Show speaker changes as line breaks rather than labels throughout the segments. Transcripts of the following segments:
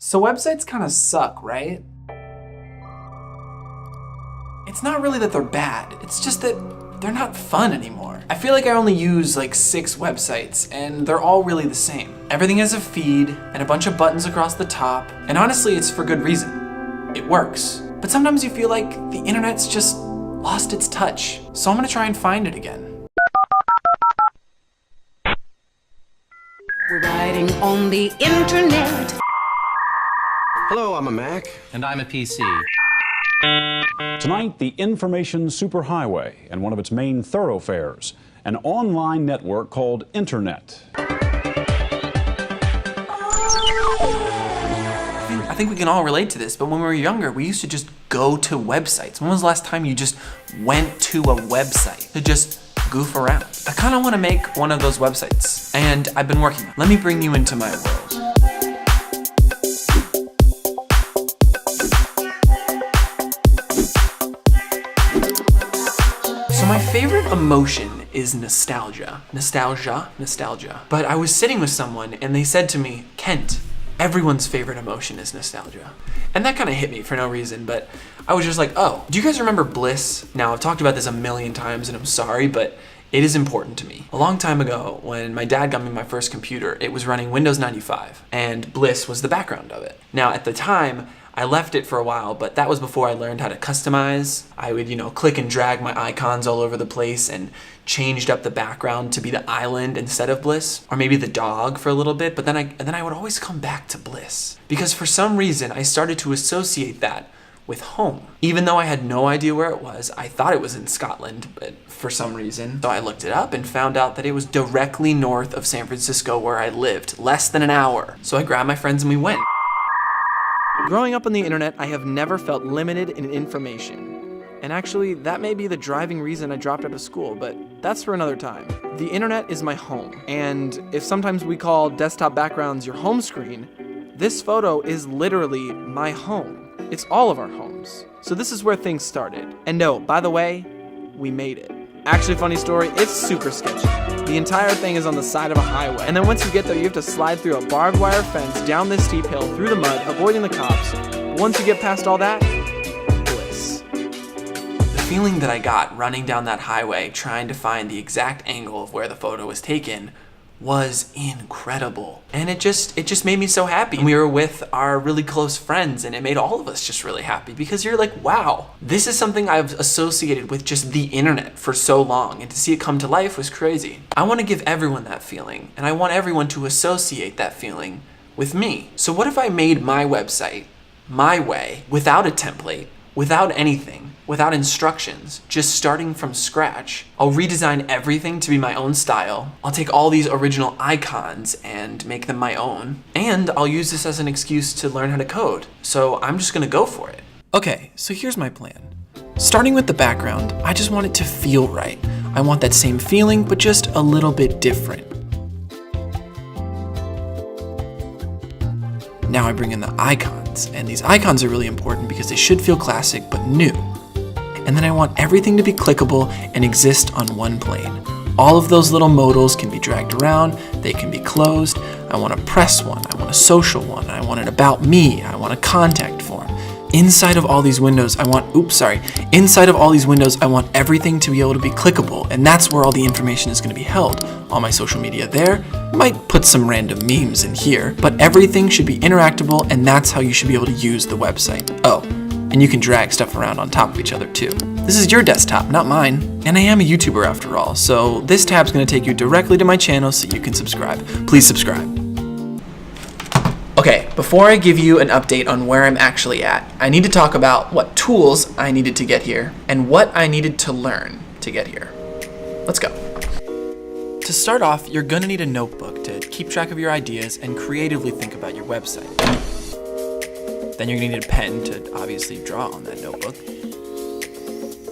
So websites kind of suck, right? It's not really that they're bad, it's just that they're not fun anymore. I feel like I only use like 6 websites and they're all really the same. Everything has a feed and a bunch of buttons across the top, and honestly it's for good reason. It works. But sometimes you feel like the internet's just lost its touch. So I'm gonna try and find it again.
We're riding on the internet.
Hello, I'm a Mac.
And I'm a PC.
Tonight, the information superhighway and one of its main thoroughfares, an online network called Internet.
I think we can all relate to this, but when we were younger, we used to just go to websites. When was the last time you just went to a website to just goof around? I kind of want to make one of those websites, and I've been working on it. Let me bring you into my world. So my favorite emotion is nostalgia. Nostalgia. But I was sitting with someone and they said to me, Kent, everyone's favorite emotion is nostalgia. And that kind of hit me for no reason, but I was just like, oh, do you guys remember Bliss? Now, I've talked about this a million times and I'm sorry, but it is important to me. A long time ago, when my dad got me my first computer, it was running Windows 95 and Bliss was the background of it. Now, at the time, I left it for a while, but that was before I learned how to customize. I would, click and drag my icons all over the place and changed up the background to be the island instead of Bliss, or maybe the dog for a little bit, but then I would always come back to Bliss. Because for some reason, I started to associate that with home. Even though I had no idea where it was, I thought it was in Scotland, but for some reason. So I looked it up and found out that it was directly north of San Francisco where I lived, less than an hour. So I grabbed my friends and we went. Growing up on the internet, I have never felt limited in information. And actually, that may be the driving reason I dropped out of school, but that's for another time. The internet is my home, and if sometimes we call desktop backgrounds your home screen, this photo is literally my home. It's all of our homes. So this is where things started. And no, by the way, we made it. Actually, funny story, it's super sketchy. The entire thing is on the side of a highway. And then once you get there, you have to slide through a barbed wire fence, down this steep hill, through the mud, avoiding the cops. Once you get past all that, bliss. The feeling that I got running down that highway, trying to find the exact angle of where the photo was taken, was incredible. And it just made me so happy. We were with our really close friends and it made all of us just really happy because you're like, wow, this is something I've associated with just the internet for so long, and to see it come to life was crazy. I want to give everyone that feeling, and I want everyone to associate that feeling with me. So what if I made my website my way, without a template, without anything, without instructions, just starting from scratch? I'll redesign everything to be my own style. I'll take all these original icons and make them my own. And I'll use this as an excuse to learn how to code. So I'm just gonna go for it. Okay, so here's my plan. Starting with the background, I just want it to feel right. I want that same feeling, but just a little bit different. Now I bring in the icons, and these icons are really important because they should feel classic but new. And then I want everything to be clickable and exist on one plane. All of those little modals can be dragged around, they can be closed. I want a press one, I want a social one, I want an about me, I want a contact form. Inside of all these windows, I want everything to be able to be clickable, and that's where all the information is gonna be held. All my social media there, might put some random memes in here, but everything should be interactable, and that's how you should be able to use the website. Oh, and you can drag stuff around on top of each other too. This is your desktop, not mine. And I am a YouTuber after all, so this tab's gonna take you directly to my channel so you can subscribe. Please subscribe. Okay, before I give you an update on where I'm actually at, I need to talk about what tools I needed to get here and what I needed to learn to get here. Let's go. To start off, you're gonna need a notebook to keep track of your ideas and creatively think about your website. Then you're gonna need a pen to obviously draw on that notebook.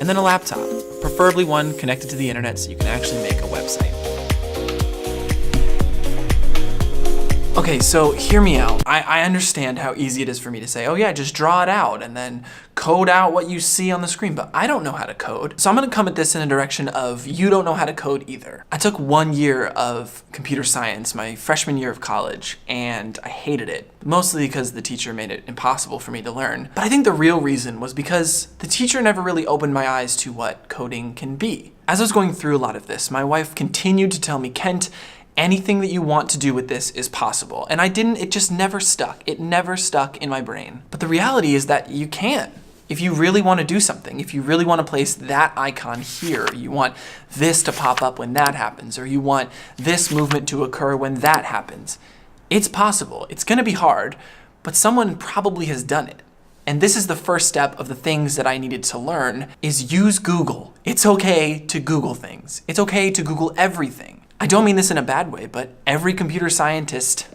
And then a laptop, preferably one connected to the internet so you can actually make a website. Okay, Okay, so hear me out. I understand how easy it is for me to say, oh yeah, just draw it out and then code out what you see on the screen, but I don't know how to code. So I'm gonna come at this in a direction of you don't know how to code either. I took 1 year of computer science, my freshman year of college, and I hated it. Mostly because the teacher made it impossible for me to learn. But I think the real reason was because the teacher never really opened my eyes to what coding can be. As I was going through a lot of this, my wife continued to tell me, Kent, anything that you want to do with this is possible. And it just never stuck. It never stuck in my brain. But the reality is that you can. If you really want to do something, if you really want to place that icon here, you want this to pop up when that happens, or you want this movement to occur when that happens, it's possible. It's going to be hard, but someone probably has done it. And this is the first step of the things that I needed to learn, is use Google. It's okay to Google things. It's okay to Google everything. I don't mean this in a bad way, but every computer scientist,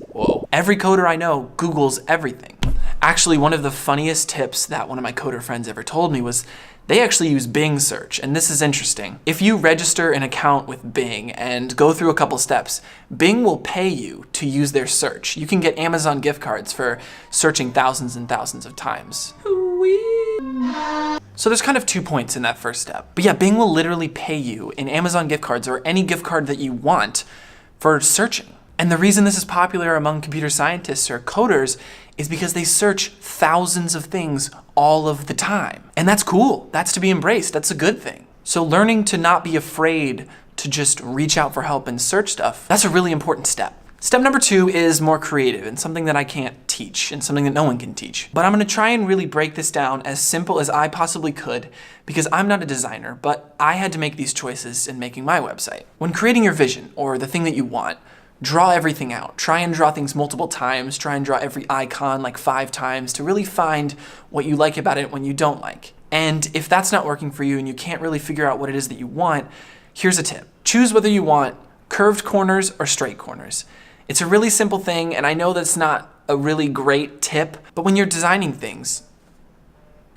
every coder I know Googles everything. Actually, one of the funniest tips that one of my coder friends ever told me was they actually use Bing search, and this is interesting. If you register an account with Bing and go through a couple steps, Bing will pay you to use their search. You can get Amazon gift cards for searching thousands and thousands of times. So there's kind of 2 points in that first step. But yeah, Bing will literally pay you in Amazon gift cards or any gift card that you want for searching. And the reason this is popular among computer scientists or coders is because they search thousands of things all of the time. And that's cool. That's to be embraced. That's a good thing. So learning to not be afraid to just reach out for help and search stuff, that's a really important step. Step number 2 is more creative and something that I can't teach and something that no one can teach. But I'm gonna try and really break this down as simple as I possibly could because I'm not a designer, but I had to make these choices in making my website. When creating your vision or the thing that you want, draw everything out. Try and draw things multiple times. Try and draw every icon like 5 times to really find what you like about it when you don't like. And if that's not working for you and you can't really figure out what it is that you want, here's a tip. Choose whether you want curved corners or straight corners. It's a really simple thing, and I know that's not a really great tip, but when you're designing things.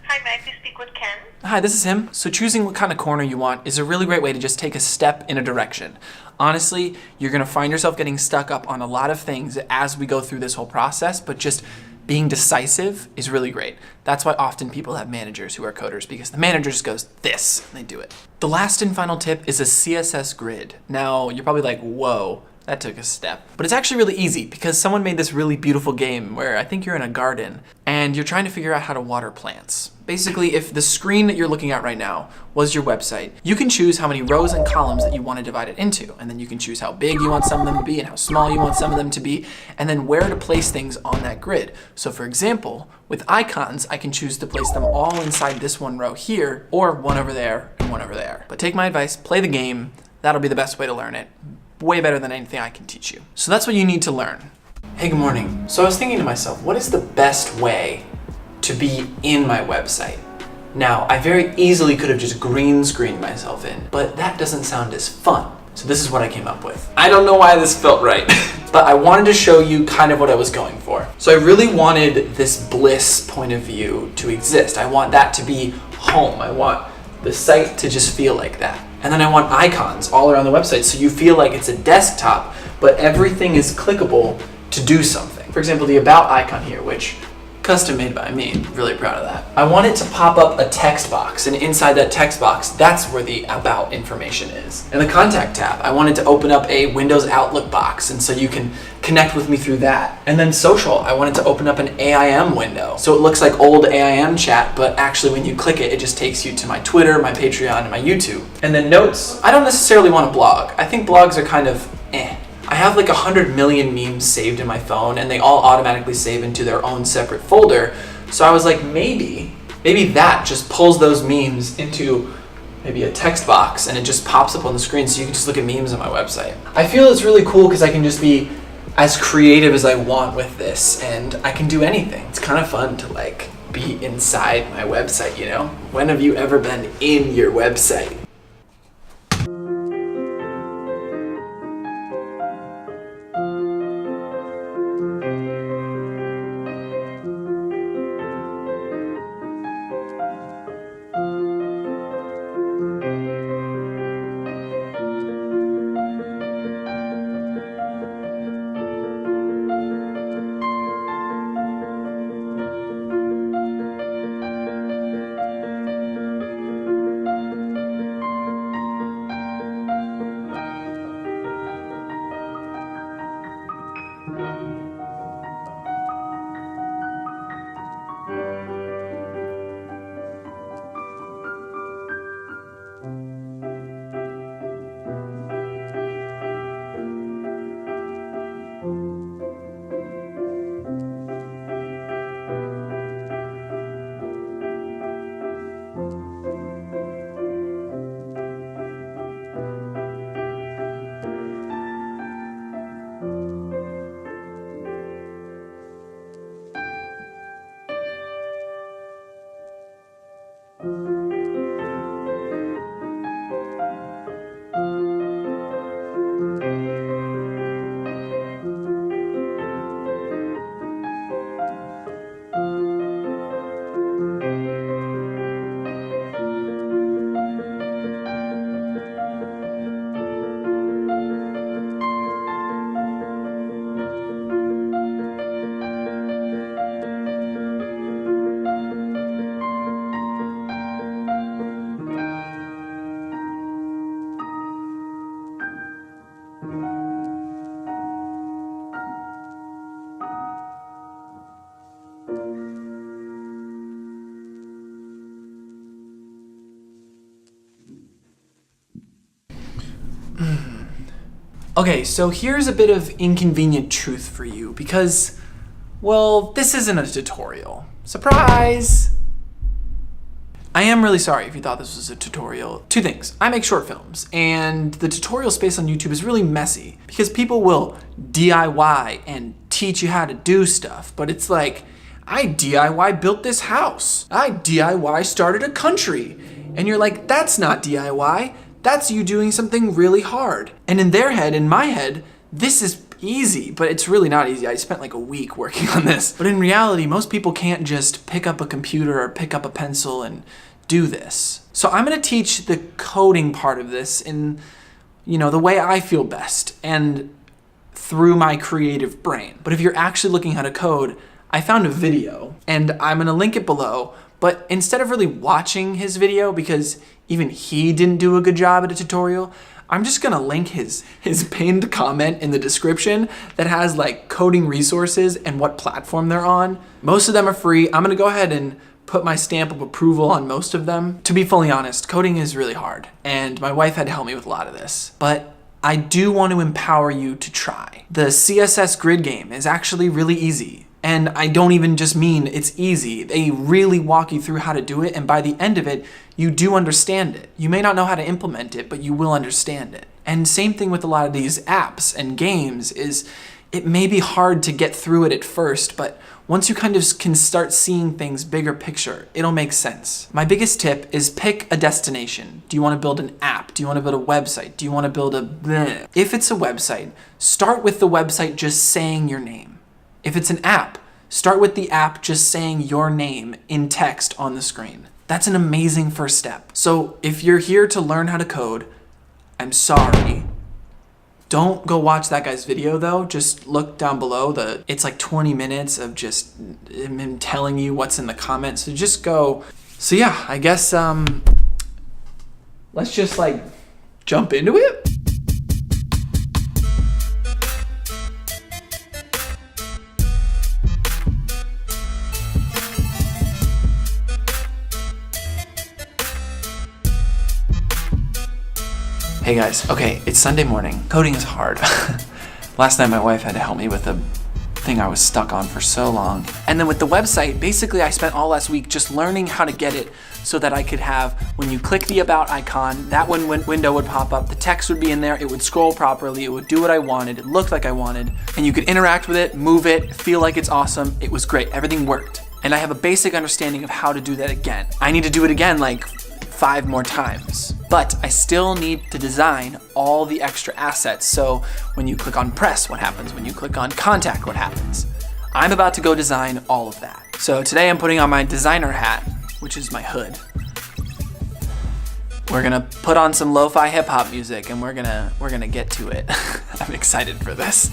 Hi, may I please speak with Ken?
Hi, this is him. So choosing what kind of corner you want is a really great way to just take a step in a direction. Honestly, you're gonna find yourself getting stuck up on a lot of things as we go through this whole process, but just being decisive is really great. That's why often people have managers who are coders, because the manager just goes this, and they do it. The last and final tip is a CSS grid. Now, you're probably like, whoa, that took a step. But it's actually really easy because someone made this really beautiful game where I think you're in a garden and you're trying to figure out how to water plants. Basically, if the screen that you're looking at right now was your website, you can choose how many rows and columns that you want to divide it into. And then you can choose how big you want some of them to be and how small you want some of them to be, and then where to place things on that grid. So for example, with icons, I can choose to place them all inside this one row here, or one over there and one over there. But take my advice, play the game. That'll be the best way to learn it. Way better than anything I can teach you. So that's what you need to learn. Hey, good morning. So I was thinking to myself, what is the best way to be in my website? Now, I very easily could have just green screened myself in, but that doesn't sound as fun. So this is what I came up with. I don't know why this felt right, but I wanted to show you kind of what I was going for. So I really wanted this bliss point of view to exist. I want that to be home. I want the site to just feel like that. And then I want icons all around the website so you feel like it's a desktop, but everything is clickable to do something. For example, the About icon here, which custom made by me, really proud of that. I want it to pop up a text box, and inside that text box, that's where the About information is. In the Contact tab, I want it to open up a Windows Outlook box, and so you can connect with me through that. And then Social, I want it to open up an AIM window. So it looks like old AIM chat, but actually when you click it, it just takes you to my Twitter, my Patreon, and my YouTube. And then Notes, I don't necessarily want a blog. I think blogs are kind of I have like 100 million memes saved in my phone and they all automatically save into their own separate folder. So I was like, maybe that just pulls those memes into maybe a text box and it just pops up on the screen so you can just look at memes on my website. I feel it's really cool because I can just be as creative as I want with this and I can do anything. It's kind of fun to like be inside my website, you know? When have you ever been in your website? Okay, so here's a bit of inconvenient truth for you because, well, this isn't a tutorial. Surprise! I am really sorry if you thought this was a tutorial. Two things. I make short films, and the tutorial space on YouTube is really messy because people will DIY and teach you how to do stuff, but it's like, I DIY built this house. I DIY started a country. And you're like, that's not DIY. That's you doing something really hard. And in their head, in my head, this is easy, but it's really not easy. I spent like a week working on this. But in reality, most people can't just pick up a computer or pick up a pencil and do this. So I'm gonna teach the coding part of this in, the way I feel best and through my creative brain. But if you're actually looking how to code, I found a video and I'm gonna link it below. But instead of really watching his video, because even he didn't do a good job at a tutorial, I'm just gonna link his pinned comment in the description that has like coding resources and what platform they're on. Most of them are free. I'm gonna go ahead and put my stamp of approval on most of them. To be fully honest, coding is really hard, and my wife had to help me with a lot of this. But I do want to empower you to try. The CSS grid game is actually really easy. And I don't even just mean it's easy. They really walk you through how to do it, and by the end of it, you do understand it. You may not know how to implement it, but you will understand it. And same thing with a lot of these apps and games is it may be hard to get through it at first, but once you kind of can start seeing things bigger picture, it'll make sense. My biggest tip is pick a destination. Do you want to build an app? Do you want to build a website? Do you want to build a bleh? If it's a website, start with the website just saying your name. If it's an app, start with the app just saying your name in text on the screen. That's an amazing first step. So if you're here to learn how to code, I'm sorry. Don't go watch that guy's video though. Just look down below. It's like 20 minutes of just him telling you what's in the comments. So just go. So yeah, I guess let's just like jump into it. Hey guys, okay, it's Sunday morning. Coding is hard. Last night my wife had to help me with a thing I was stuck on for so long. And then with the website, basically I spent all last week just learning how to get it so that I could have, when you click the about icon, that window would pop up, the text would be in there, it would scroll properly, it would do what I wanted, it looked like I wanted, and you could interact with it, move it, feel like it's awesome. It was great, everything worked. And I have a basic understanding of how to do that again. I need to do it again like 5 more times. But I still need to design all the extra assets. So when you click on press, what happens? When you click on contact, what happens? I'm about to go design all of that. So today I'm putting on my designer hat, which is my hood. We're gonna put on some lo-fi hip hop music and we're gonna get to it. I'm excited for this.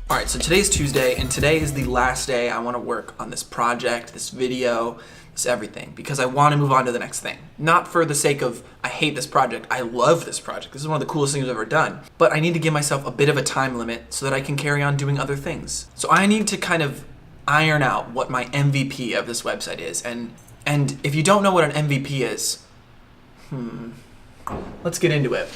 All right, so today's Tuesday, and today is the last day I want to work on this project, this video, this everything, because I want to move on to the next thing. Not for the sake of, I hate this project, I love this project, this is one of the coolest things I've ever done, but I need to give myself a bit of a time limit so that I can carry on doing other things. So I need to kind of iron out what my MVP of this website is, and if you don't know what an MVP is, let's get into it.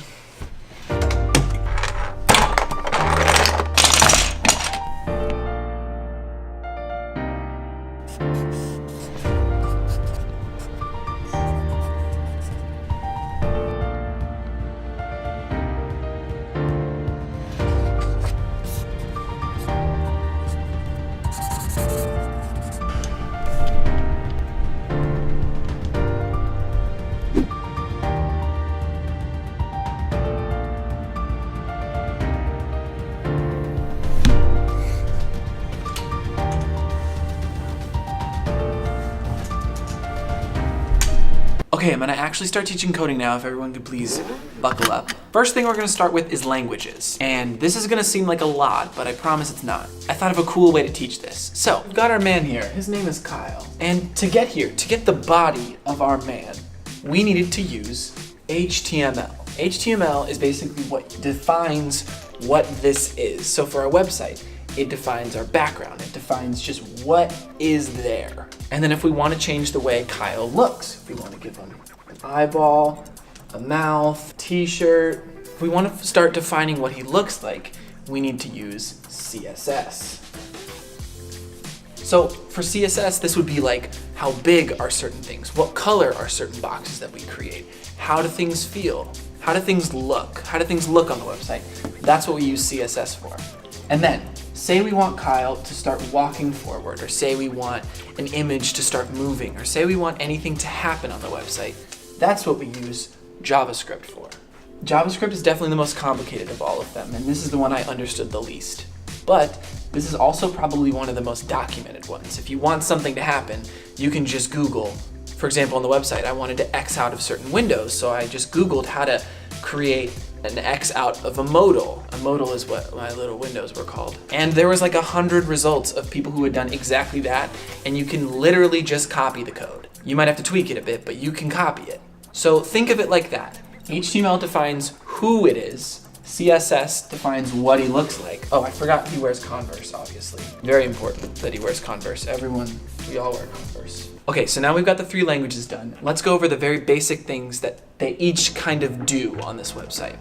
Okay, I'm gonna actually start teaching coding now, if everyone could please buckle up. First thing we're gonna start with is languages. And this is gonna seem like a lot, but I promise it's not. I thought of a cool way to teach this. So, we've got our man here. His name is Kyle. And to get here, to get the body of our man, we needed to use HTML. HTML is basically what defines what this is. So for our website, it defines our background. It defines just what is there. And then if we want to change the way Kyle looks, if we want to give him an eyeball, a mouth, t-shirt, if we want to start defining what he looks like, we need to use CSS. So for CSS, this would be like how big are certain things, what color are certain boxes that we create, how do things feel, how do things look on the website. That's what we use CSS for. And then, say we want Kyle to start walking forward, or say we want an image to start moving, or say we want anything to happen on the website. That's what we use JavaScript for. JavaScript is definitely the most complicated of all of them, and this is the one I understood the least. But this is also probably one of the most documented ones. If you want something to happen, you can just Google. For example, on the website, I wanted to X out of certain windows, so I just Googled how to create an X out of a modal. A modal is what my little windows were called. And there was like 100 results of people who had done exactly that, and you can literally just copy the code. You might have to tweak it a bit, but you can copy it. So think of it like that. HTML defines who it is. CSS defines what he looks like. Oh, I forgot he wears Converse, obviously. Very important that he wears Converse. We all wear Converse. Okay, so now we've got the 3 languages done. Let's go over the very basic things that they each kind of do on this website.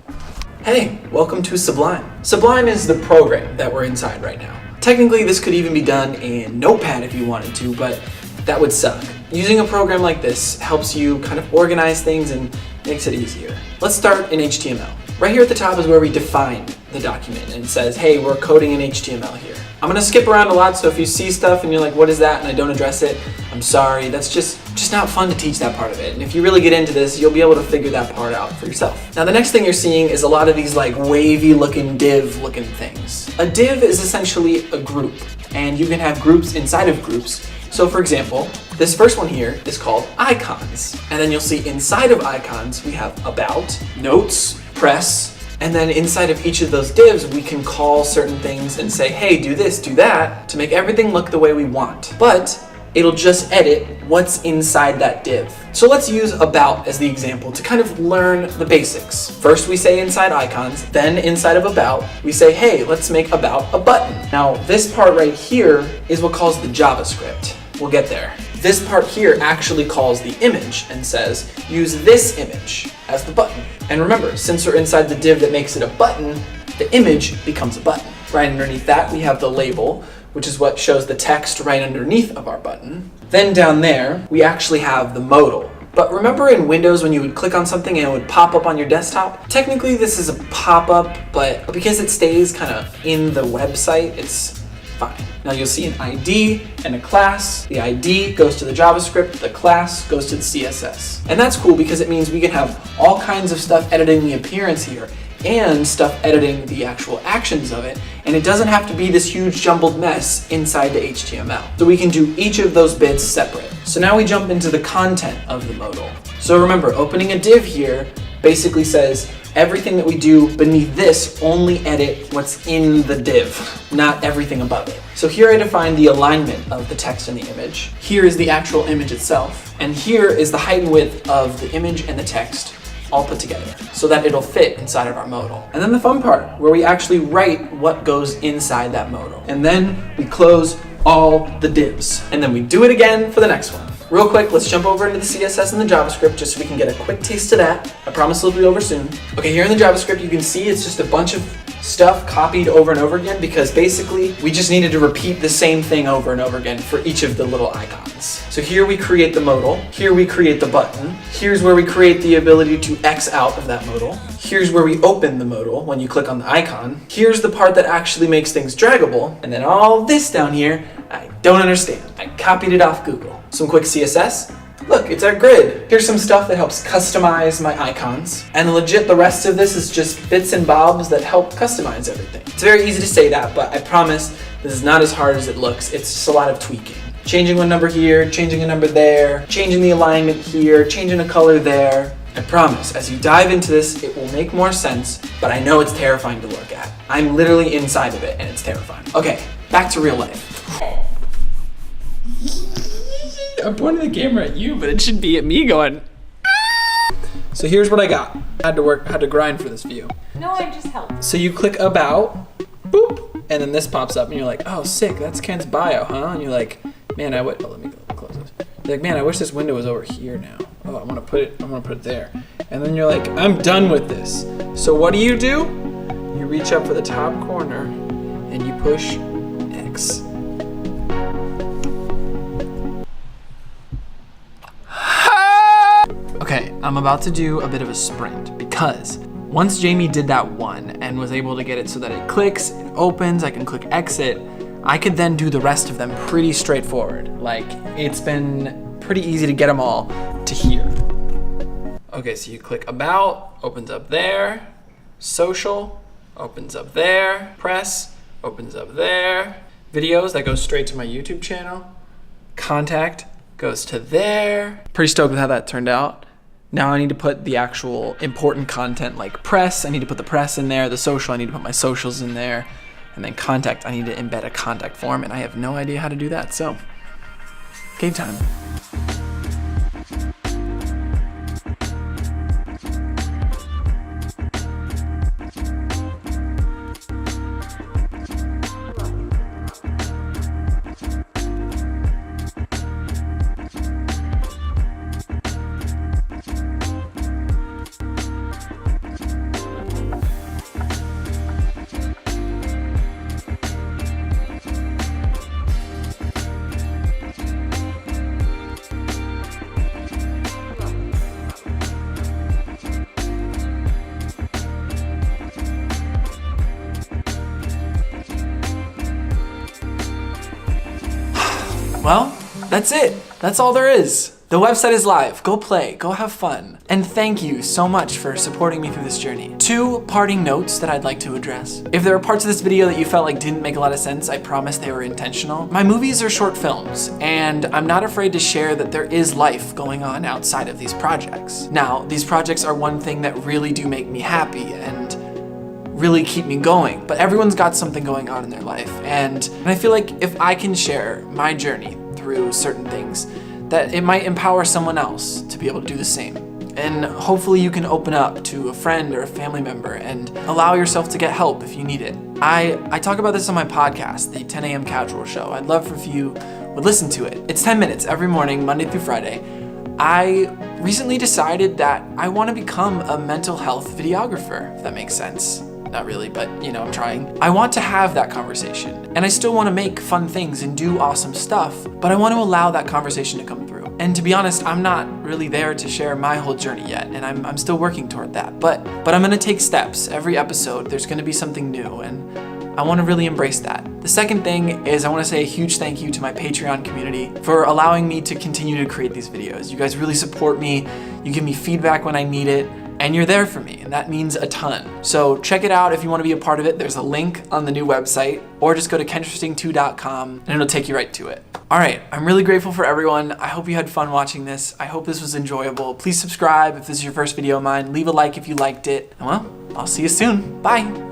Hey, welcome to Sublime. Sublime is the program that we're inside right now. Technically, this could even be done in Notepad if you wanted to, but that would suck. Using a program like this helps you kind of organize things and makes it easier. Let's start in HTML. Right here at the top is where we define the document, and it says, hey, we're coding in HTML here. I'm gonna skip around a lot, so if you see stuff and you're like, what is that? And I don't address it, I'm sorry. That's just not fun to teach that part of it. And if you really get into this, you'll be able to figure that part out for yourself. Now, the next thing you're seeing is a lot of these like wavy looking div looking things. A div is essentially a group, and you can have groups inside of groups. So for example, this first one here is called icons. And then you'll see inside of icons, we have about, notes, press, and then inside of each of those divs, we can call certain things and say, hey, do this, do that, to make everything look the way we want. But it'll just edit what's inside that div. So let's use about as the example to kind of learn the basics. First we say inside icons, then inside of about, we say, hey, let's make about a button. Now this part right here is what calls the JavaScript. We'll get there. This part here actually calls the image and says, use this image as the button. And remember, since we're inside the div that makes it a button, the image becomes a button. Right underneath that, we have the label, which is what shows the text right underneath of our button. Then down there, we actually have the modal. But remember in Windows when you would click on something and it would pop up on your desktop? Technically this is a pop-up, but because it stays kind of in the website, it's fine. Now you'll see an ID and a class. The ID goes to the JavaScript, the class goes to the CSS. And that's cool because it means we can have all kinds of stuff editing the appearance here and stuff editing the actual actions of it, and it doesn't have to be this huge jumbled mess inside the HTML. So we can do each of those bits separate. So now we jump into the content of the modal. So remember, opening a div here basically says everything that we do beneath this only edit what's in the div, not everything above it. So here I define the alignment of the text and the image. Here is the actual image itself, and here is the height and width of the image and the text all put together so that it'll fit inside of our modal. And then the fun part, where we actually write what goes inside that modal. And then we close all the divs. And then we do it again for the next one. Real quick, let's jump over into the CSS and the JavaScript just so we can get a quick taste of that. I promise it'll be over soon. Okay, here in the JavaScript, you can see it's just a bunch of stuff copied over and over again because basically we just needed to repeat the same thing over and over again for each of the little icons. So here we create the modal, here we create the button, here's where we create the ability to X out of that modal, here's where we open the modal when you click on the icon, here's the part that actually makes things draggable, and then all this down here, I don't understand. I copied it off Google. Some quick CSS. Look, it's our grid. Here's some stuff that helps customize my icons. And legit, the rest of this is just bits and bobs that help customize everything. It's very easy to say that, but I promise this is not as hard as it looks. It's just a lot of tweaking. changing one number here, changing a number there, changing the alignment here, changing a color there. I promise, as you dive into this, it will make more sense, but I know it's terrifying to look at. I'm literally inside of it and it's terrifying. Okay, back to real life. I'm pointing the camera at you, but it should be at me going. So here's what I got. Had to grind for this view.
No, I just helped.
So you click about, boop, and then this pops up and you're like, oh sick, that's Ken's bio, huh? And you're like, man, let me go close this. You're like, man, I wish this window was over here now. Oh, I'm gonna put it there. And then you're like, I'm done with this. So what do? You reach up for the top corner and you push X. Okay, I'm about to do a bit of a sprint because once Jamie did that one and was able to get it so that it clicks, it opens, I can click exit, I could then do the rest of them pretty straightforward. Like, it's been pretty easy to get them all to here. Okay, so you click about, opens up there, social, opens up there, press, opens up there, videos, that goes straight to my YouTube channel, contact, goes to there. Pretty stoked with how that turned out. Now I need to put the actual important content like press, I need to put the press in there, the social, I need to put my socials in there, and then contact, I need to embed a contact form, and I have no idea how to do that, so game time. Well, that's it. That's all there is. The website is live. Go play, go have fun. And thank you so much for supporting me through this journey. 2 parting notes that I'd like to address. If there are parts of this video that you felt like didn't make a lot of sense, I promise they were intentional. My movies are short films, and I'm not afraid to share that there is life going on outside of these projects. Now, these projects are one thing that really do make me happy and really keep me going, but everyone's got something going on in their life, and I feel like if I can share my journey through certain things, that it might empower someone else to be able to do the same. And hopefully you can open up to a friend or a family member and allow yourself to get help if you need it. I talk about this on my podcast, the 10 a.m. Casual Show. I'd love if you would listen to it. It's 10 minutes every morning, Monday through Friday. I recently decided that I want to become a mental health videographer, if that makes sense. Not really, but you know, I'm trying. I want to have that conversation, and I still want to make fun things and do awesome stuff, but I want to allow that conversation to come through. And to be honest, I'm not really there to share my whole journey yet, and I'm still working toward that. But I'm gonna take steps. Every episode, there's gonna be something new, and I want to really embrace that. The second thing is I want to say a huge thank you to my Patreon community for allowing me to continue to create these videos. You guys really support me, you give me feedback when I need it, and you're there for me, and that means a ton. So check it out if you want to be a part of it. There's a link on the new website, or just go to kenteresting2.com and it'll take you right to it. All right, I'm really grateful for everyone. I hope you had fun watching this. I hope this was enjoyable. Please subscribe if this is your first video of mine. Leave a like if you liked it. And well, I'll see you soon. Bye.